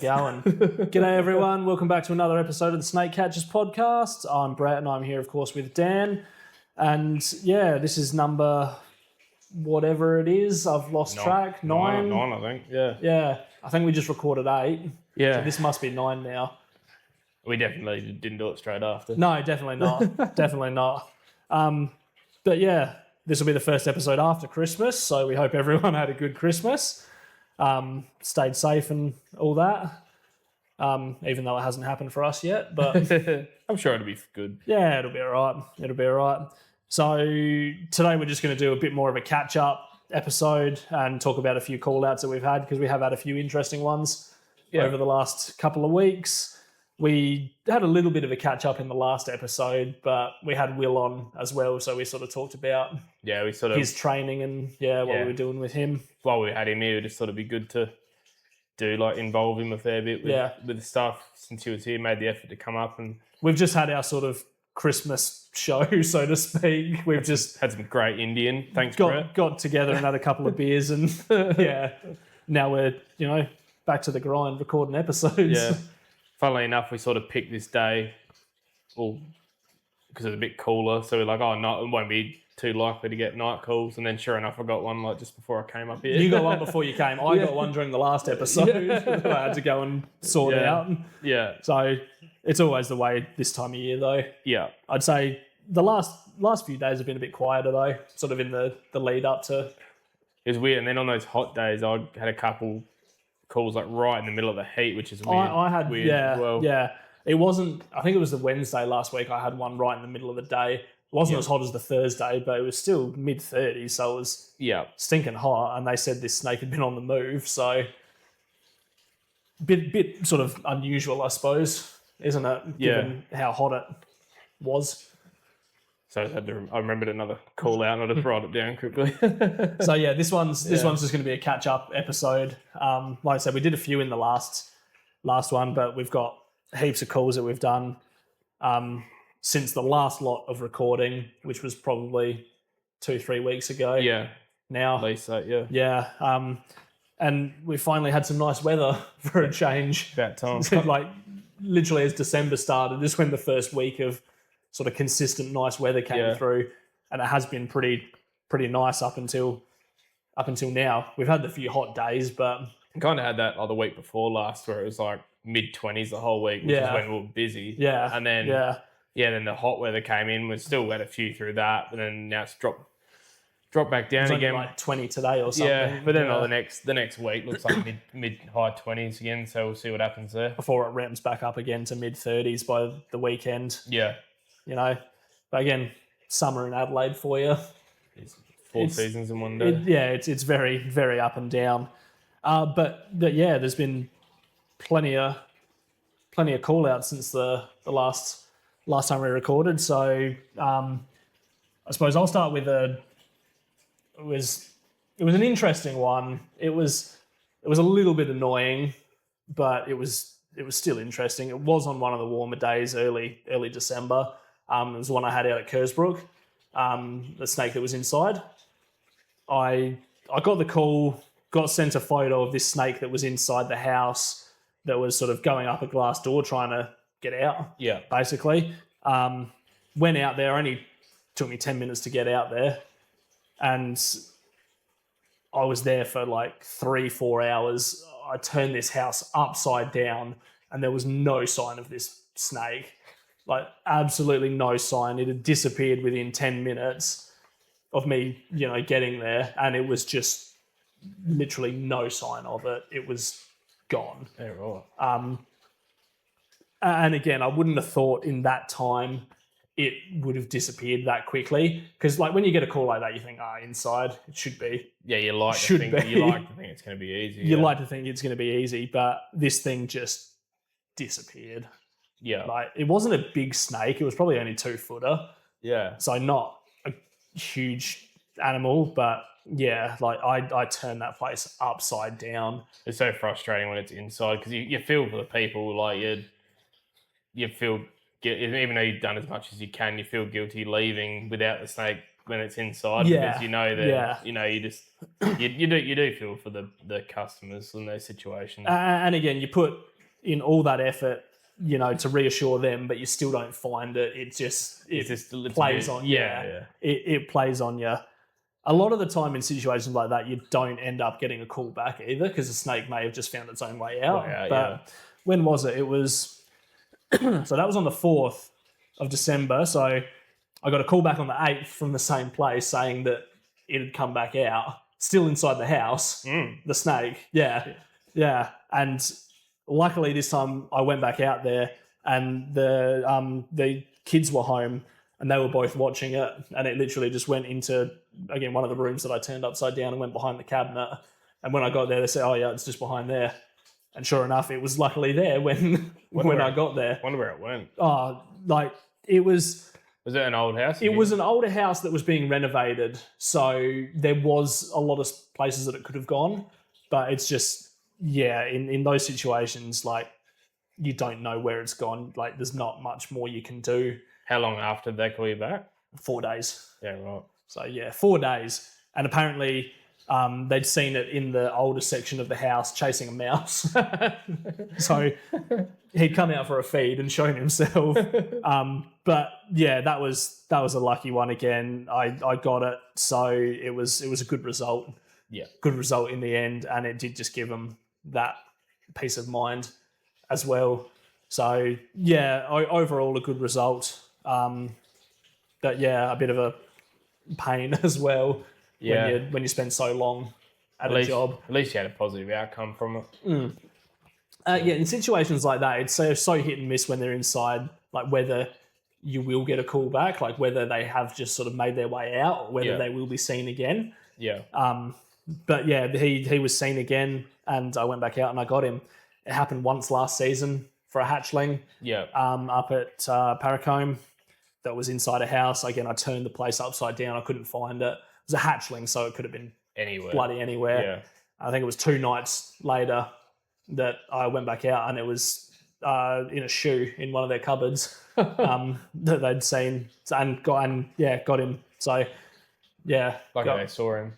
going. G'day, everyone. Welcome back to another episode of the Snake Catchers podcast. I'm Brett, and I'm here, of course, with Dan. And yeah, this is number whatever it is. I've lost track. Nine, I think. Yeah. Yeah. I think we just recorded 8. Yeah. So this must be 9 now. We definitely didn't do it straight after. No, definitely not. Definitely not. But yeah, this will be the first episode after Christmas. So we hope everyone had a good Christmas. Stayed safe and all that. Even though it hasn't happened for us yet, but I'm sure it'll be good. yeah, it'll be all right. It'll be all right. So today we're just going to do a bit more of a catch-up episode and talk about a few call-outs that we've had, because we have had a few interesting ones over the last couple of weeks. We had a little bit of a catch-up in the last episode, but we had Will on as well, so we sort of talked about his training and what we were doing with him. While we had him here, it'd just sort of be good to involve him a fair bit with the stuff, since he was here, made the effort to come up. And we've just had our sort of Christmas show, so to speak. We've just had some great Indian. Thanks, Brett. Got together and had a couple of beers, and now we're back to the grind, recording episodes. Yeah. Funnily enough, we sort of picked this day, because it was a bit cooler. So we're like, it won't be too likely to get night calls. And then sure enough, I got one just before I came up here. You got one before you came. I got one during the last episode that I had to go and sort out. Yeah. So it's always the way this time of year, though. Yeah. I'd say the last few days have been a bit quieter, though, sort of in the lead up to... It was weird. And then on those hot days, I had a couple calls right in the middle of the heat, which is weird. I had weird as well. Yeah. It wasn't, I think it was the Wednesday last week, I had one right in the middle of the day. It wasn't as hot as the Thursday, but it was still mid-30s, so it was stinking hot, and they said this snake had been on the move, so bit sort of unusual, I suppose, isn't it, given how hot it was. So I remembered another call out, and I just wrote it down quickly. So yeah, this one's just going to be a catch-up episode. Like I said, we did a few in the last one, but we've got heaps of calls that we've done since the last lot of recording, which was probably 2-3 weeks ago. Yeah. Now. At least so, yeah. Yeah. And we finally had some nice weather for a change. About time. Literally as December started, this when the first week of sort of consistent nice weather came through, and it has been pretty nice up until now. We've had a few hot days, but I kind of had that the week before last, where it was mid-20s the whole week, which is when we were busy. Yeah. And then then the hot weather came in. We still had a few through that, but then now it's dropped back down again. Like 20 today or something. Yeah, but then the next week looks like mid high 20s again. So we'll see what happens there before it ramps back up again to mid-30s by the weekend. Yeah. But again, summer in Adelaide for you. It's 4 seasons in one day. It's very, very up and down. But yeah, there's been plenty of call-outs since the last time we recorded. So I suppose I'll start with it was an interesting one. It was a little bit annoying, but it was still interesting. It was on one of the warmer days, early December. It was the one I had out at Kersbrook, the snake that was inside. I got the call, got sent a photo of this snake that was inside the house that was sort of going up a glass door trying to get out, basically. Went out there, only took me 10 minutes to get out there, and I was there for 3-4 hours. I turned this house upside down, and there was no sign of this snake. Absolutely no sign. It had disappeared within 10 minutes of me, getting there, and it was just literally no sign of it. It was gone. Yeah, right. And again, I wouldn't have thought in that time it would have disappeared that quickly, because when you get a call like that, you think, inside, it should be. Yeah, you like to think it's going to be easy. You like to think it's going to be easy, but this thing just disappeared. Yeah. It wasn't a big snake. It was probably only 2-footer. Yeah. So not a huge animal, but yeah, I turned that place upside down. It's so frustrating when it's inside, because you feel for the people, you feel even though you've done as much as you can, you feel guilty leaving without the snake when it's inside, because you know that you do feel for the customers in those situations. And again, you put in all that effort, to reassure them, but you still don't find it. It plays on. Yeah. It plays on you. A lot of the time in situations like that, you don't end up getting a call back either, because the snake may have just found its own way out. But when was it? It was so that was on the 4th of December. So I got a call back on the 8th from the same place saying that it had come back out, still inside the house. The snake, yeah. And luckily this time I went back out there, and the kids were home, and they were both watching it, and it literally just went into, again, one of the rooms that I turned upside down and went behind the cabinet. And when I got there, they said, "Oh yeah, it's just behind there." And sure enough, it was luckily there when I got there. Wonder where it went. Oh, it was. Was it an old house? It was an older house that was being renovated, so there was a lot of places that it could have gone, but it's just, in those situations, you don't know where it's gone. There's not much more you can do. How long after did they call you back? 4 days. Yeah, right. So 4 days, and apparently they'd seen it in the older section of the house chasing a mouse. So he'd come out for a feed and shown himself. But yeah, that was a lucky one again. I got it, so it was a good result. Yeah, good result in the end, and it did just give him that peace of mind as well. So yeah, overall a good result. But yeah, a bit of a pain as well. Yeah, when you spend so long at a job. At least you had a positive outcome from it. In situations like that, it's so hit and miss when they're inside, whether you will get a call back, whether they have just sort of made their way out, or whether they will be seen again. Yeah. But yeah, he was seen again, and I went back out and I got him. It happened once last season for a hatchling. Yeah. Up at Paracombe, that was inside a house. Again, I turned the place upside down. I couldn't find it. It was a hatchling, so it could have been bloody anywhere. Yeah. I think it was 2 nights later that I went back out, and it was in a shoe in one of their cupboards that they'd seen and got him. So yeah, they saw him.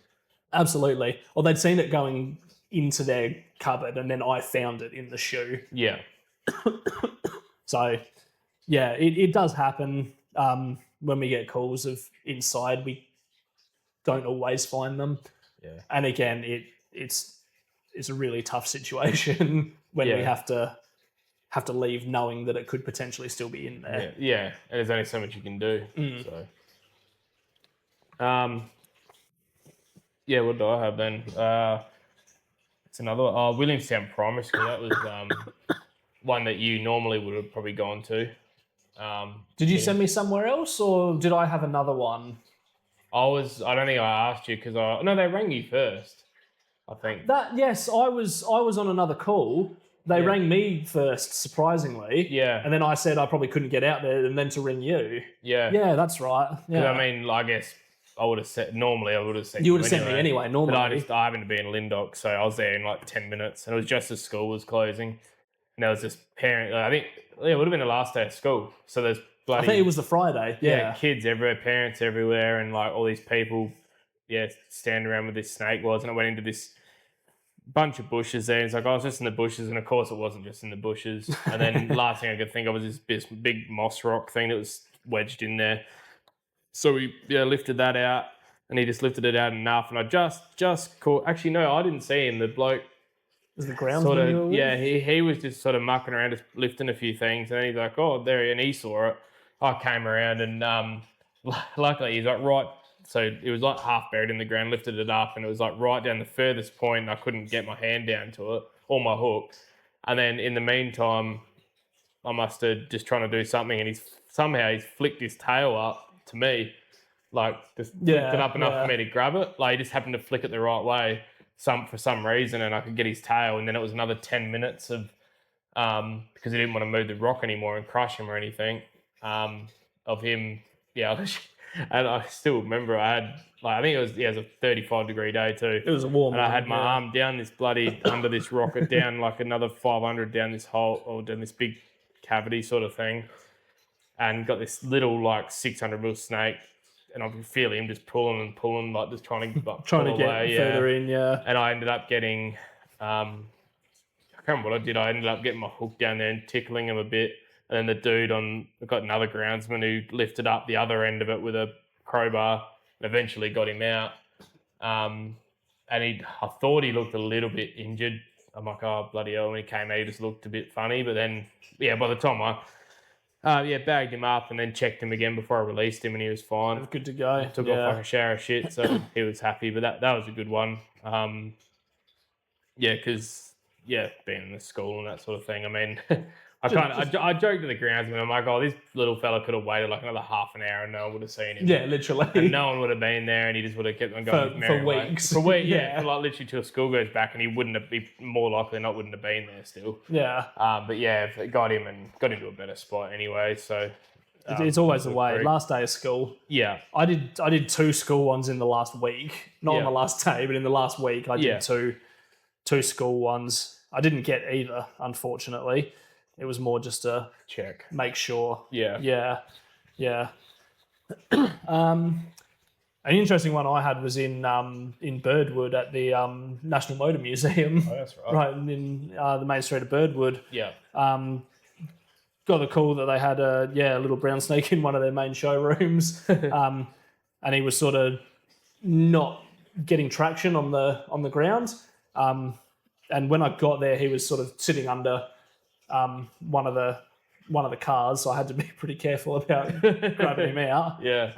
Absolutely. Or they'd seen it going into their cupboard, and then I found it in the shoe. Yeah. So yeah, it does happen when we get calls of inside. We don't always find them. Yeah. And again, it's a really tough situation when we have to leave knowing that it could potentially still be in there. Yeah. And there's only so much you can do. So what do I have then? It's another one. Oh, Williamstown Primary School. That was one that you normally would have probably gone to. Did you send me somewhere else, or did I have another one? I don't think I asked you because they rang you first, I think. Yes, I was on another call. They rang me first, surprisingly. Yeah. And then I said I probably couldn't get out there, and then to ring you. Yeah. Yeah, that's right. Yeah. I mean, I guess I would have said, normally I would have sent you would have sent me anyway, normally. But I happened to be in Lindock, so I was there in 10 minutes, and it was just as school was closing. And there was this parent, I think, it would have been the last day of school. So there's bloody... I think it was the Friday, yeah. Kids everywhere, parents everywhere, and all these people, standing around with this snake was, and I went into this bunch of bushes there. It's I was just in the bushes, and of course it wasn't just in the bushes. And then last thing I could think of was this big moss rock thing that was wedged in there. So we lifted that out, and he just lifted it out enough, and I just caught... Actually, no, I didn't see him. The bloke... Was the groundsman? He was just sort of mucking around, just lifting a few things, and then he's like, "Oh, there," and he saw it. I came around, and luckily he's right. So it was half buried in the ground. Lifted it up, and it was right down the furthest point. And I couldn't get my hand down to it or my hook. And then in the meantime, I must have just trying to do something, and he's flicked his tail up to me, just flicked it up enough for me to grab it. He just happened to flick it the right way. For some reason, and I could get his tail, and then it was another 10 minutes of because he didn't want to move the rock anymore and crush him or anything of him. And I still remember I had I think it was a 35-degree day too. It was a warm and I had my arm down this bloody under this rocket down another 500 down this hole or down this big cavity sort of thing, and got this little 600 mil snake. And I could feel him just pulling and pulling, just trying to get away, further in, And I ended up getting, I can't remember what I did. I ended up getting my hook down there and tickling him a bit. And then the dude I've got another groundsman who lifted up the other end of it with a crowbar and eventually got him out. And I thought he looked a little bit injured. I'm like, oh, bloody hell. When he came out, he just looked a bit funny. But then, by the time I bagged him up and then checked him again before I released him, and he was fine. Good to go. Took off like a shower of shit, so he was happy. But that was a good one. Because being in the school and that sort of thing. I mean, I joked to the groundsman. I'm like, oh, this little fella could have waited like another half an hour and no one would have seen him. Yeah, literally. And no one would have been there, and he just would have kept on going for weeks. For weeks, for like literally till school goes back, and he wouldn't have been more likely not wouldn't have been there still. Yeah. But it got him to a better spot anyway. So it's always the way. Last day of school. Yeah. I did 2 school ones in the last week. Not on the last day, but in the last week I did two school ones. I didn't get either, unfortunately. It was more just to check, make sure. Yeah. An interesting one I had was in Birdwood at the National Motor Museum. Oh, that's right. Right in the main street of Birdwood. Yeah. Got the call that they had a little brown snake in one of their main showrooms, and he was sort of not getting traction on the ground. And when I got there, he was sort of sitting under one of the cars, so I had to be pretty careful about grabbing him out. Yeah.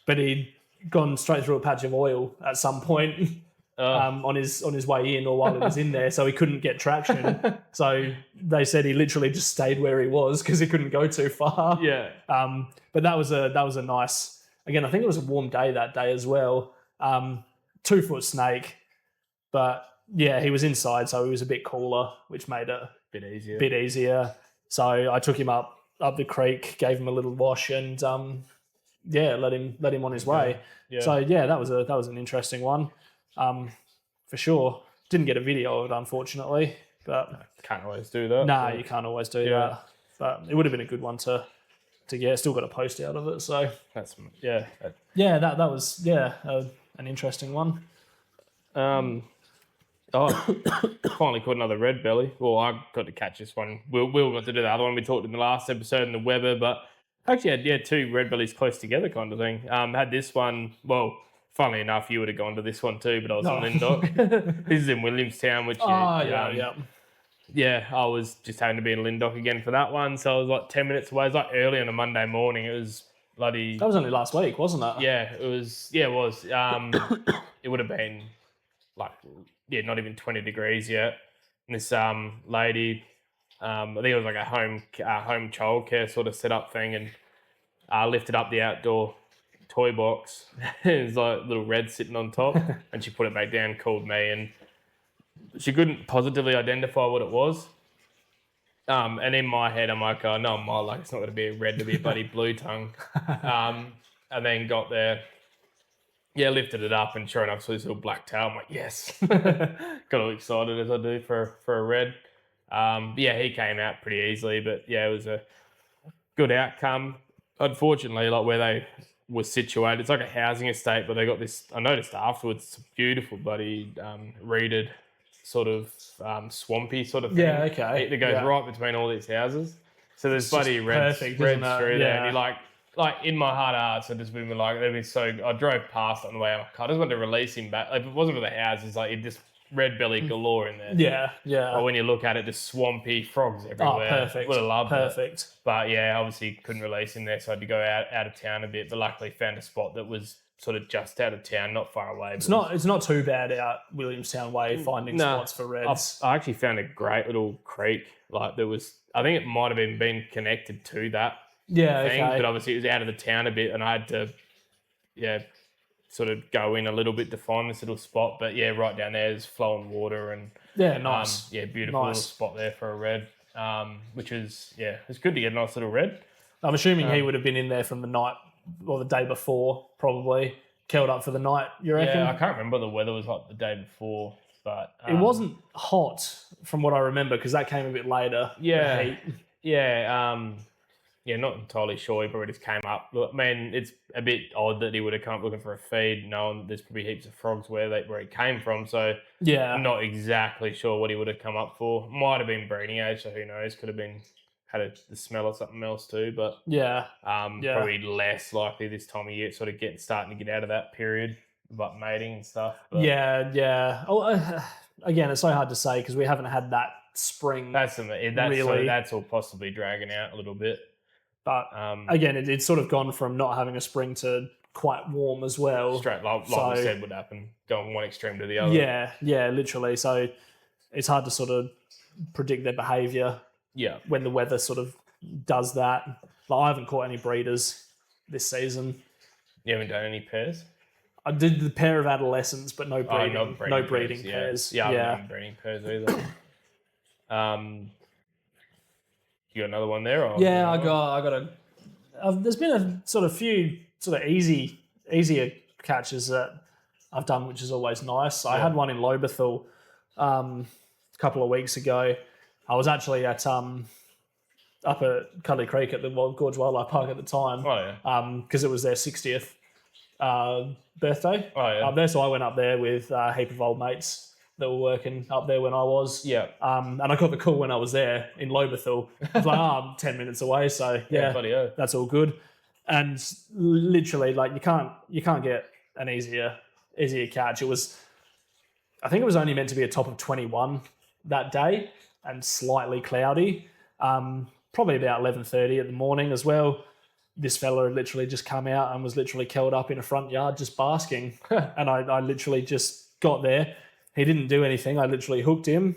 But he'd gone straight through a patch of oil at some point on his way in, or while he was in there, so he couldn't get traction. So they said he literally just stayed where he was because he couldn't go too far. Yeah. But that was a nice. Again, I think it was a warm day that day as well. 2-foot snake, but he was inside, so he was a bit cooler, which made it bit easier. So I took him up the creek, gave him a little wash, and let him on his way. Yeah. So that was an interesting one, for sure. Didn't get a video of it, unfortunately, but can't always do that. Nah, you can't always do that. But it would have been a good one to get. Still got a post out of it, so that's that was an interesting one. Finally caught another red belly. Well, I got to catch this one. Will got to do the other one we talked in the last episode in the Weber, but actually had 2 red bellies close together kind of thing. Had this one. Well, funnily enough, you would have gone to this one too, but I was in Lindock. This is in Williamstown, which I was just having to be in Lindock again for that one. So I was like 10 minutes away. It was like early on a Monday morning. It was bloody. That was only last week, wasn't it? Yeah, it was. Yeah, it was. It would have been like. Not even 20 degrees yet. And this lady, I think it was like a home childcare sort of setup thing, and lifted up the outdoor toy box. It was like a little red sitting on top, and she put it back down, called me, and she couldn't positively identify what it was. And in my head, I'm like, oh no, it's not going to be a red, it'll be a bloody blue tongue. And then got there. Yeah, lifted it up, and sure enough, saw this little black tail. I'm like, yes. Got all excited as I do for a red. He came out pretty easily, but it was a good outcome. Unfortunately, like where they were situated, it's like a housing estate, but they got this, I noticed afterwards, beautiful bloody reeded sort of swampy sort of thing. Yeah, okay. That goes right between all these houses. So there's bloody reds through there, and you're like in my heart of hearts, I just would have been like, that'd be so. I drove past on the way. I'm like, I just wanted to release him back. Like, if it wasn't for the houses, like it just red belly galore in there. Yeah. Or when you look at it, just swampy frogs everywhere. Oh, perfect. Would have loved it. But obviously couldn't release him there, so I had to go out of town a bit. But luckily found a spot that was sort of just out of town, not far away. It's not too bad out Williamstown way finding spots for reds. I actually found a great little creek. Like there was, I think it might have been connected to that. Yeah, thing, okay. But obviously it was out of the town a bit, and I had to, sort of go in a little bit to find this little spot. But right down there is flowing water, and nice. Beautiful little spot there for a red. Which is it's good to get a nice little red. I'm assuming he would have been in there from the night or the day before, probably curled up for the night. You reckon? Yeah, I can't remember what the weather was like the day before, but it wasn't hot from what I remember because that came a bit later. Yeah. Yeah, not entirely sure. He probably just came up. Look, man, it's a bit odd that he would have come up looking for a feed, knowing that there's probably heaps of frogs where he came from. So Yeah. I'm not exactly sure what he would have come up for. Might have been breeding age, so who knows? Could have been the smell of something else too. But Yeah. probably less likely this time of year, sort of starting to get out of that period, but mating and stuff. But Yeah. Oh, again, it's so hard to say because we haven't had that spring. that's really. That's all possibly dragging out a little bit. But again, it's sort of gone from not having a spring to quite warm as well. Straight like we said would happen, going one extreme to the other. Yeah, literally. So it's hard to sort of predict their behaviour. Yeah. When the weather sort of does that. Like, I haven't caught any breeders this season. You haven't done any pairs? I did the pair of adolescents, but no breeding. No breeding pairs. Yeah, I haven't done breeding pairs either. You got another one there? Or yeah, I got a. There's been a sort of few sort of easier catches that I've done, which is always nice. I had one in Lobethal a couple of weeks ago. I was actually at up at Cuddly Creek at the Gorge Wildlife Park at the time. Oh yeah. Because it was their 60th birthday. Oh yeah. Up there, so I went up there with a heap of old mates that were working up there when I was. Yeah. And I got the call when I was there in Lobethal. I was like, I'm 10 minutes away, so yeah, that's all good. And literally, like you can't get an easier catch. I think it was only meant to be a top of 21 that day and slightly cloudy. Probably about 11:30 in the morning as well. This fella had literally just come out and was literally curled up in a front yard just basking. And I literally just got there. He didn't do anything. I literally hooked him,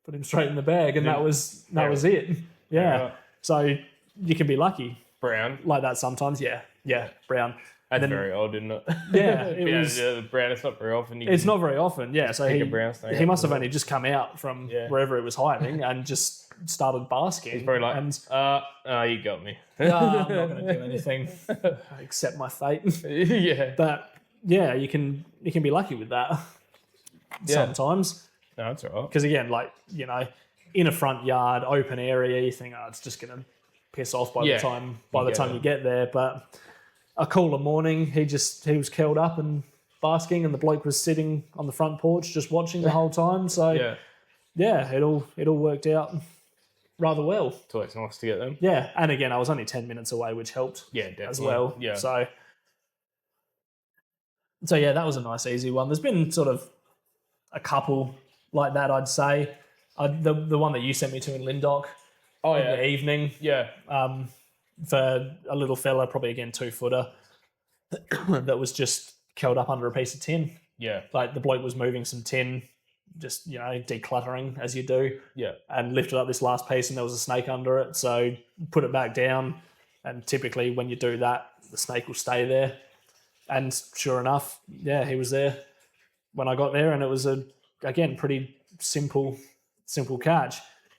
put him straight in the bag, and that was it. Yeah. So you can be lucky. Brown. Like that sometimes, yeah. Yeah, brown. That's very odd, isn't it? Yeah, it was. Brown, it's not very often. It's not very often, yeah. So he must have only just come out from wherever it was hiding and just started basking. He's probably like, you got me. I'm not going to do anything. Accept my fate. Yeah. But yeah, you can be lucky with that sometimes. No, that's all right. Because again, like, in a front yard, open area, you think, it's just going to piss off by the time you get there. But a cooler morning, he was curled up and basking, and the bloke was sitting on the front porch just watching the whole time. So it all worked out rather well. It's always nice to get them. Yeah, and again, I was only 10 minutes away, which helped. Definitely. As well. Yeah. So yeah, that was a nice easy one. There's been sort of a couple like that, I'd say. The one that you sent me to in Lindock. Oh, in the evening. Yeah. For a little fella, probably again 2-footer, that was just curled up under a piece of tin. Yeah. Like the bloke was moving some tin, just, decluttering as you do. Yeah. And lifted up this last piece and there was a snake under it. So put it back down. And typically when you do that, the snake will stay there. And sure enough, he was there when I got there, and it was again pretty simple catch.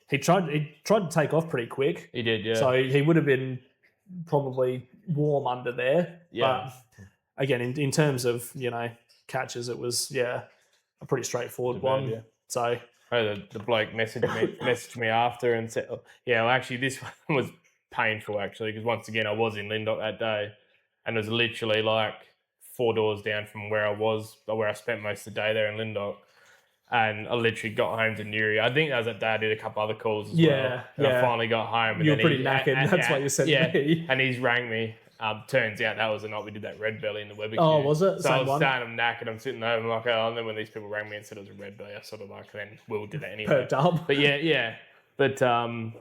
He tried to take off pretty quick. He did, yeah. So he would have been probably warm under there. Yeah. But again, in terms of, catches, it was, a pretty straightforward one. Yeah. So the bloke messaged me after and said, actually this one was painful actually, because once again I was in Lindock that day, and it was literally like 4 doors down from where I spent most of the day there in Lindock. And I literally got home to Newry. I think that was that day I did a couple other calls as well. And I finally got home. And you were pretty knackered. That's why you said me. And he's rang me. Turns out that was the night we did that red belly in the Weber Oh, was it? So I was saying I'm knackered. I'm sitting there. I'm like, and then when these people rang me and said it was a red belly, I sort of like, then Will did that anyway. Perked up. But yeah. But the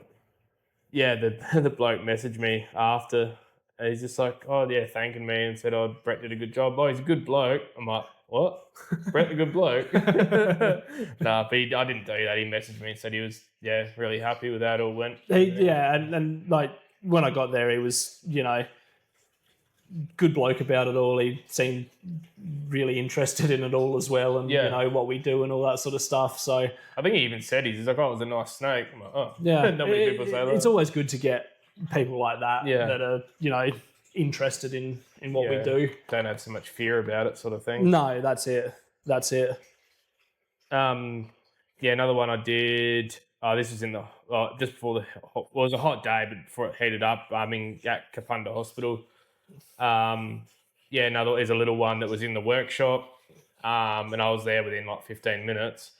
bloke messaged me after. And he's just like, thanking me and said, Brett did a good job. Oh, he's a good bloke. I'm like, what? Brett the good bloke? Nah, but I didn't do that. He messaged me and said he was, really happy with how it all went. And like when I got there, he was, good bloke about it all. He seemed really interested in it all as well, and what we do and all that sort of stuff. So I think he even said he's like, it was a nice snake. I'm like, not many people say that. It's always good to get people like that that are, interested in what we do. Don't have so much fear about it, sort of thing. No, that's it. Another one I did. this was in the just before it was a hot day, but before it heated up. I mean, at Kapunda Hospital. Yeah, another is a little one that was in the workshop, and I was there within like 15 minutes,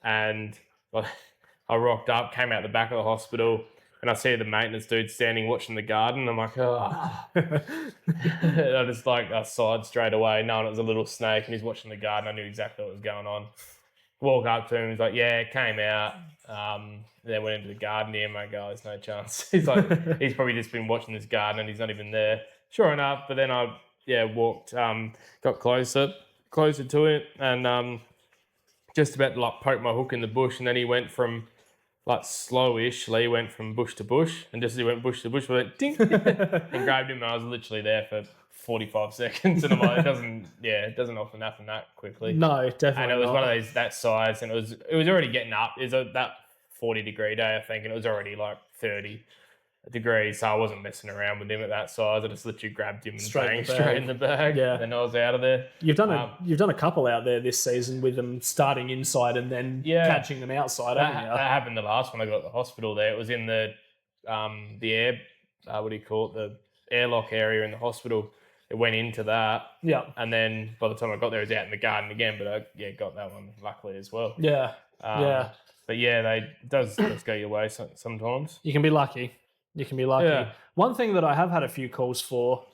and I rocked up, came out the back of the hospital, and I see the maintenance dude standing watching the garden. I'm like, oh. I just I sighed straight away, knowing it was a little snake, and he's watching the garden. I knew exactly what was going on. Walk up to him, he's like, yeah, it came out. Then went into the garden. Yeah, mate, guys, no chance. He's like, he's probably just been watching this garden and he's not even there. Sure enough, but then I walked, got closer to it, and just about to poke my hook in the bush, and then he went from slowishly went from bush to bush, and just as he went bush to bush, we went ding, and grabbed him, and I was literally there for 45 seconds, and I'm like, it doesn't often happen that quickly. No, definitely. And it was not. one of those that size, and it was already getting up. It was that 40-degree day, I think, and it was already 30 degrees, so I wasn't messing around with him at that size. I just literally grabbed him and straight in the bag. Yeah, and I was out of there. You've done a couple out there this season with them starting inside and then catching them outside. That happened the last one I got at the hospital. There, it was in the air. What do you call it? The airlock area in the hospital. It went into that. Yeah. And then by the time I got there, it was out in the garden again. But I got that one luckily as well. Yeah. But yeah, it does go your way sometimes. You can be lucky. Yeah. One thing that I have had a few calls for,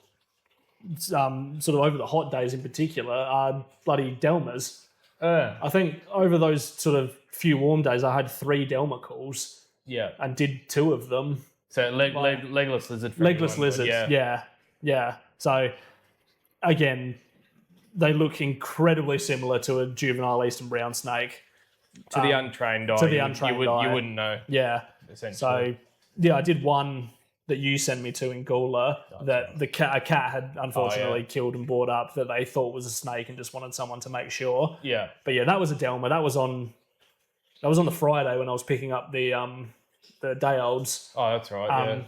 sort of over the hot days in particular, are bloody Delmas. I think over those sort of few warm days, I had 3 Delma calls. Yeah. And did 2 of them. So legless lizard. Legless lizards. Yeah. So again, they look incredibly similar to a juvenile eastern brown snake. To the untrained eye. You wouldn't know. Yeah. Essentially. So I did one that you sent me to in Gawler that a cat had unfortunately killed and brought up that they thought was a snake and just wanted someone to make sure. Yeah. But yeah, that was a Delma. That was on the Friday when I was picking up the day olds. Oh, that's right.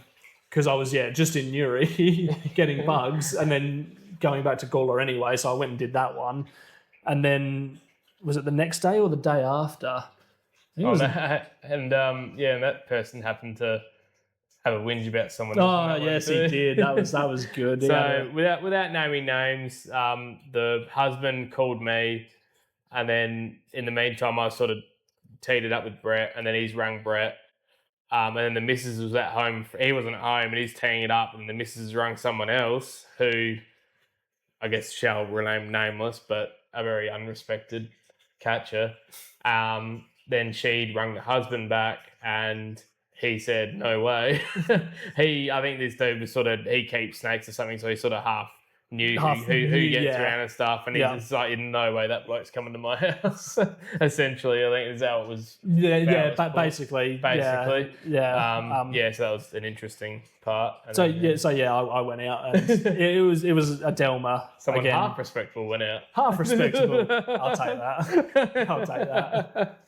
Because I was just in Newry getting bugs and then going back to Gawler anyway. So I went and did that one, and then was it the next day or the day after? And that person happened to have a whinge about someone. Oh, yes, he did. That was good. So without naming names, the husband called me, and then in the meantime, I sort of teed it up with Brett, and then he's rung Brett. And then the missus was at home. He wasn't at home, and he's teeing it up, and the missus rung someone else who, I guess, shall remain nameless, but a very unrespected catcher. Then she'd rung the husband back, and he said, "No way." I think this dude was he keeps snakes or something, so he sort of half knew who gets around and stuff, and he's just like, "In no way that bloke's coming to my house." Essentially, I think is how it was. Basically. So that was an interesting part. And I went out, and it was a Delma. Someone half respectable went out. Half respectable. I'll take that.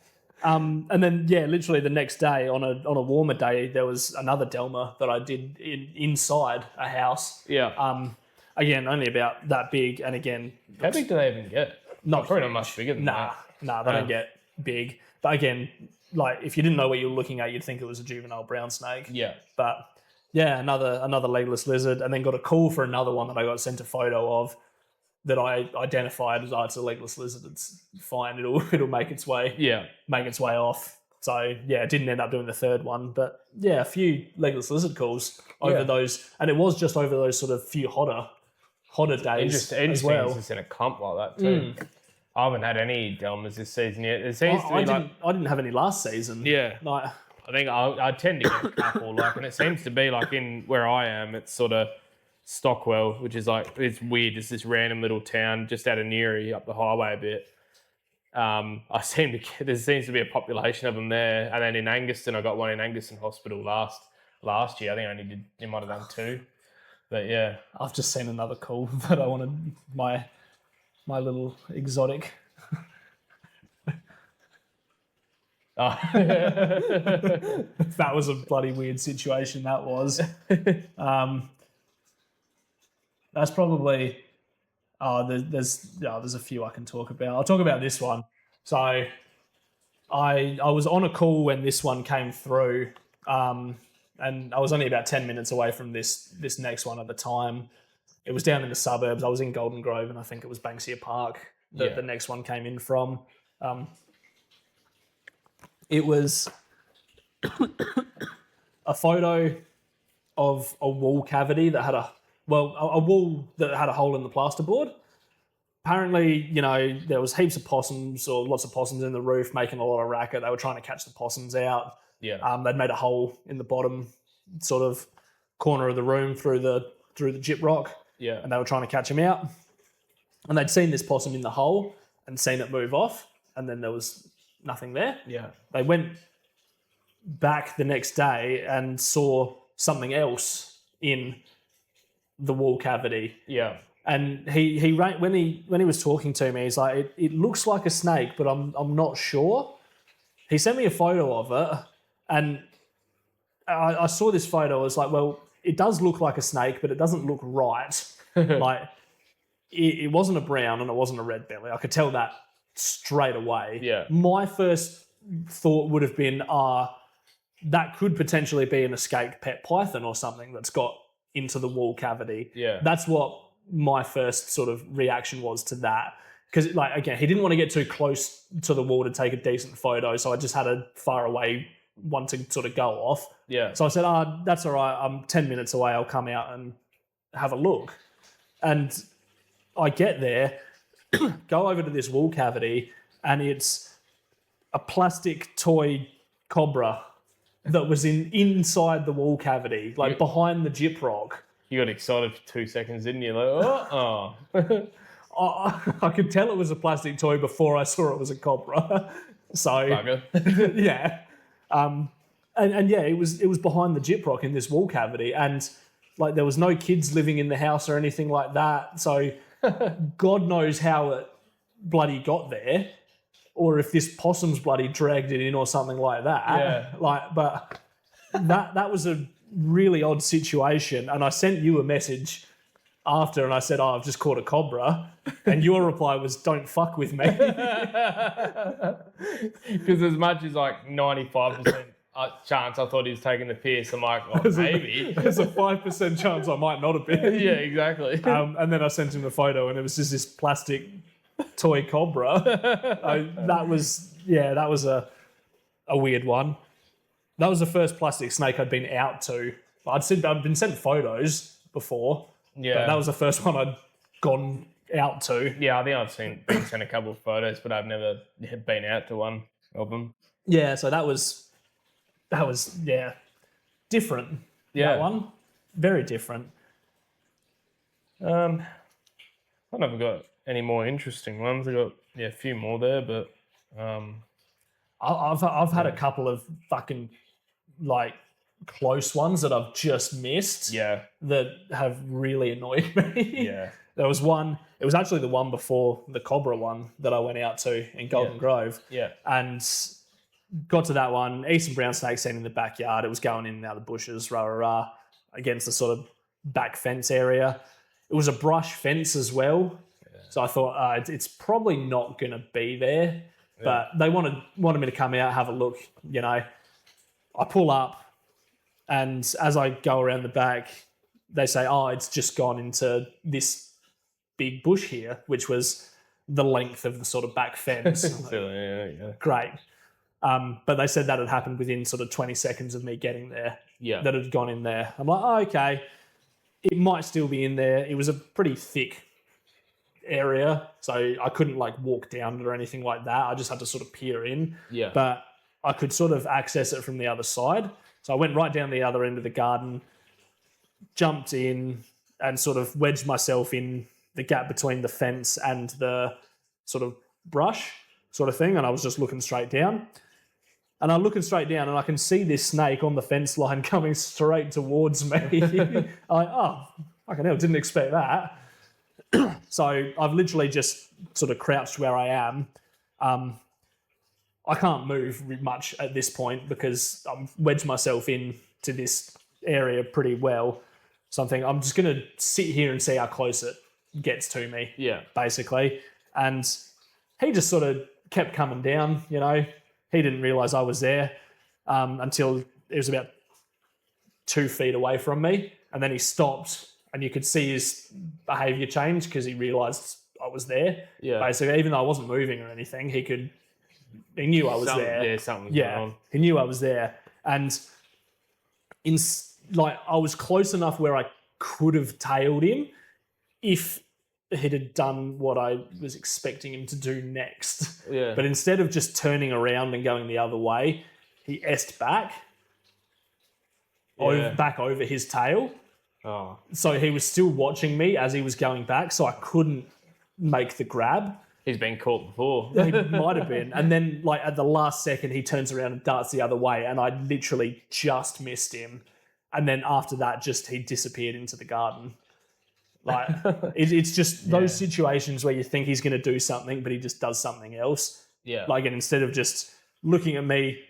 And then literally the next day on a warmer day, there was another Delma that I did inside a house. Yeah. Again, only about that big, and again, how big do they even get? Probably not much bigger than that. Nah, they don't get big. But again, if you didn't know what you were looking at, you'd think it was a juvenile brown snake. Yeah. But another legless lizard, and then got a call for another one that I got sent a photo of that I identified as it's a legless lizard. It's fine. It'll make its way. Yeah. Make its way off. So it didn't end up doing the third one, but a few legless lizard calls over those, and it was just over those sort of few hotter days as well. It's just in a clump like that too. I haven't had any Delmas this season yet. It seems I didn't have any last season. Yeah. I think I tend to get a couple, and it seems to be in where I am, it's sort of Stockwell, which is it's weird. It's this random little town just out of Newry up the highway a bit. There seems to be a population of them there, and then in Anguston, I got one in Anguston Hospital last year. I think you might have done 2, but yeah. I've just seen another call that I wanted my little exotic. That was a bloody weird situation. That was. That's probably. There's a few I can talk about. I'll talk about this one. So, I was on a call when this one came through, and I was only about 10 minutes away from this next one at the time. It was down in the suburbs. I was in Golden Grove, and I think it was Banksia Park that the next one came in from. It was a photo of a wall cavity that had a wall that had a hole in the plasterboard. Apparently, there was heaps of possums or lots of possums in the roof making a lot of racket. They were trying to catch the possums out. Yeah. They'd made a hole in the bottom sort of corner of the room through the gyp rock. Yeah. And they were trying to catch him out. And they'd seen this possum in the hole and seen it move off, and then there was nothing there. Yeah. They went back the next day and saw something else in the wall cavity. Yeah. And he when he was talking to me, he's like, it looks like a snake, but I'm not sure. He sent me a photo of it, and I saw this photo. I was like, well, it does look like a snake, but it doesn't look right. Like it wasn't a brown and it wasn't a red belly. I could tell that straight away. Yeah. My first thought would have been, that could potentially be an escaped pet python or something that's got into the wall cavity. Yeah. That's what my first sort of reaction was to that. Because, like, again, he didn't want to get too close to the wall to take a decent photo, so I just had a far away one to sort of go off. Yeah. So I said, that's all right. I'm 10 minutes away. I'll come out and have a look. And I get there, go over to this wall cavity, and it's a plastic toy cobra that was inside the wall cavity, like behind the gyp rock. You got excited for 2 seconds, didn't you? Like, oh. I could tell it was a plastic toy before I saw it was a cobra. So, Bugger. yeah. And yeah, it was behind the gyp rock in this wall cavity, and like there was no kids living in the house or anything like that. So God knows how it bloody got there, or if this possum's bloody dragged it in or something like that. Yeah. But that was a really odd situation, and I sent you a message after, and I said, I've just caught a cobra, and your reply was, don't fuck with me. Because as much as like 95% chance I thought he was taking the piss, I'm like, maybe. There's a 5% chance I might not have been. Yeah, exactly. And then I sent him the photo, and it was just this plastic toy cobra. That was a weird one. That was the first plastic snake I'd been out to. I'd been sent photos before. Yeah. But that was the first one I'd gone out to. Yeah, I think I've been sent a couple of photos, but I've never been out to one of them. Yeah, so that was different. Yeah. That one. Very different. I don't know if I've got any more interesting ones. I've got a few more there, but I've had a couple of fucking like close ones that I've just missed. Yeah. That have really annoyed me. Yeah. There was one. It was actually the one before the cobra one that I went out to in Golden Grove. Yeah. And got to that one. Eastern brown snake seen in the backyard. It was going in and out of the bushes, against the sort of back fence area. It was a brush fence as well. Yeah. So I thought it's probably not going to be there. Yeah. But they wanted me to come out, have a look. I pull up, and as I go around the back, they say, it's just gone into this big bush here, which was the length of the sort of back fence. Yeah. Great. But they said that had happened within sort of 20 seconds of me getting there. Yeah. That had gone in there. I'm like, okay, it might still be in there. It was a pretty thick area, so I couldn't like walk down it or anything like that. I just had to sort of peer in. Yeah. But I could sort of access it from the other side. So I went right down the other end of the garden, jumped in, and sort of wedged myself in the gap between the fence and the sort of brush sort of thing. And I was just looking straight down. And I'm looking straight down, and I can see this snake on the fence line coming straight towards me. I'm like, oh, fucking hell, didn't expect that. So I've literally just sort of crouched where I am. I can't move much at this point because I've wedged myself into this area pretty well. So I'm thinking, I'm just going to sit here and see how close it gets to me, basically. And he just sort of kept coming down, He didn't realise I was there until it was about 2 feet away from me, and then he stopped, and you could see his behaviour change because he realised I was there. Yeah. Basically, even though I wasn't moving or anything, he knew I was there. Yeah, something was going on. He knew I was there, and I was close enough where I could have tailed him if he'd have done what I was expecting him to do next. Yeah. But instead of just turning around and going the other way, he S-ed back, back over his tail. Oh. So he was still watching me as he was going back, so I couldn't make the grab. He's been caught before. He might have been. And then, like, at the last second, he turns around and darts the other way, and I literally just missed him. And then after that, he disappeared into the garden. Like, it's just those situations where you think he's going to do something, but he just does something else. Yeah. Like, and instead of just looking at me,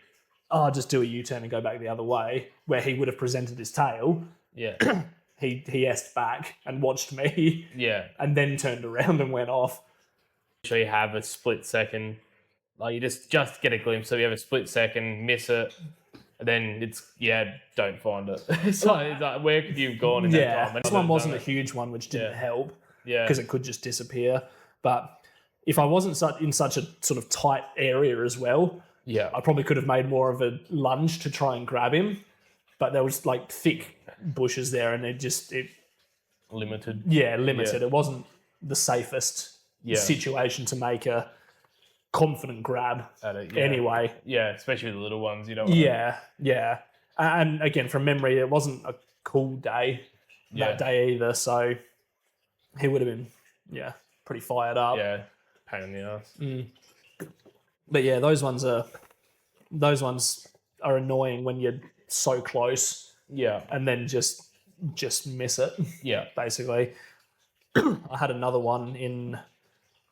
just do a U-turn and go back the other way, where he would have presented his tail. Yeah. He S-ed back and watched me. Yeah. And then turned around and went off. So you have a split second, like you just get a glimpse. So you have a split second, miss it, and then don't find it. So it's like, where could you have gone in that time? This one wasn't a huge one, which didn't help. Yeah. Because it could just disappear. But if I wasn't in such a sort of tight area as well, I probably could have made more of a lunge to try and grab him. But there was like thick bushes there, and it limited. Yeah, limited. It wasn't the safest situation to make a confident grab at it. Anyway. Yeah, especially with the little ones, you know. Yeah. And again, from memory, it wasn't a cool day that day either. So he would have been, pretty fired up. Yeah, pain in the ass. But yeah, those ones are annoying when you're so close. Yeah. And then just miss it. Yeah. Basically. I had another one in